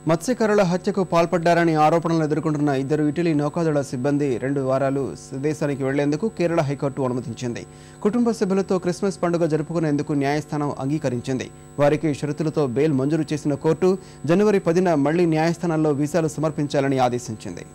మత్స్యకారుల హత్యకు పాల్పడ్డారని ఆరోపణలు ఎదుర్కొంటున్న ఇద్దరు ఇటలీ నౌకాదళ సిబ్బంది 2 వారాలు స్వదేశానికి వెళ్లేందుకు కేరళ హైకోర్టు అనుమతించింది. కుటుంబ సభ్యులతో క్రిస్మస్ పండుగ జరుపుకునేందుకు న్యాయస్థానం అంగీకరించింది. వారికి షరతులతో బెయిల్ మంజూరు చేసిన కోర్టు జనవరి 10న మళ్లీ న్యాయస్థానంలో వీసాలు సమర్పించాలని ఆదేశించింది.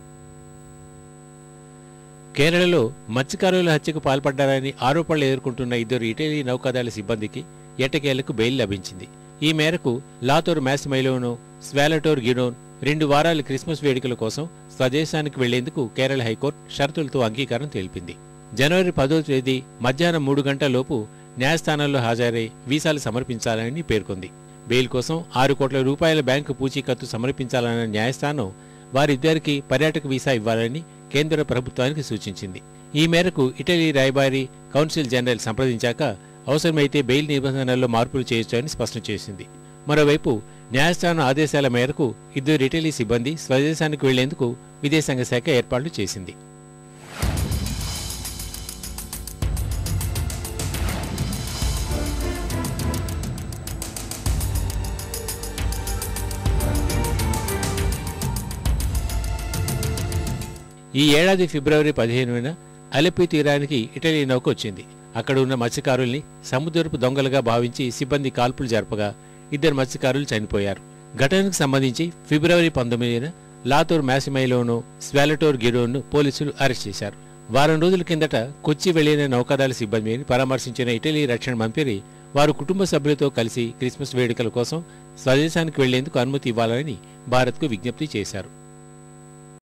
కేరళలో మత్స్యకారుల హత్యకు పాల్పడ్డారని ఆరోపణలు ఎదుర్కొంటున్న ఇద్దరు ఇటలీ నౌకాదళ సిబ్బందికి ఎట్టకేలకు బెయిల్ లభించింది. ఈ మేరకు లాతోర్ మ్యాసిమైలోనో, స్వాలటోర్ గిడోన్ 2 వారాల క్రిస్మస్ వేడుకల కోసం స్వదేశానికి వెళ్లేందుకు కేరళ హైకోర్టు షరతులతో అంగీకారం తెలిపింది. జనవరి 10వ తేదీ మధ్యాహ్నం 3 గంటలలోపు న్యాయస్థానంలో హాజరై వీసాలు సమర్పించాలని పేర్కొంది. బెయిల్ కోసం 6 కోట్ల రూపాయల బ్యాంకు పూచీకత్తు సమర్పించాలన్న న్యాయస్థానం వారిద్దరికీ పర్యాటక వీసా ఇవ్వాలని కేంద్ర ప్రభుత్వానికి సూచించింది. ఈ మేరకు ఇటలీ రాయబారి కౌన్సిల్ జనరల్ సంప్రదించాక అవసరమైతే బెయిల్ నిబంధనల్లో మార్పులు చేయొచ్చని స్పష్టం చేసింది. మరోవైపు న్యాయస్థానం ఆదేశాల మేరకు ఇద్దరు ఇటలీ సిబ్బంది స్వదేశానికి వెళ్లేందుకు విదేశాంగ శాఖ ఏర్పాట్లు చేసింది. ఈ ఏడాది ఫిబ్రవరి 15న అలెప్పీ తీరానికి ఇటలీ నౌక వచ్చింది. అక్కడ ఉన్న మత్స్యకారుల్ని సముద్రపు దొంగలుగా భావించి సిబ్బంది కాల్పులు జరపగా 2 మత్స్యకారులు చనిపోయారు. ఘటనకు సంబంధించి ఫిబ్రవరి 19న లాతోర్ మ్యాసిమైలోనో, స్వాలటోర్ గిడోన్ను పోలీసులు అరెస్ట్ చేశారు. వారం రోజుల కిందట కొచ్చి వెళ్లిన నౌకాదళ సిబ్బందిని పరామర్శించిన ఇటలీ రక్షణ మంత్రి వారు కుటుంబ సభ్యులతో కలిసి క్రిస్మస్ వేడుకల కోసం స్వదేశానికి వెళ్లేందుకు అనుమతి ఇవ్వాలని భారత్కు విజ్ఞప్తి చేశారు.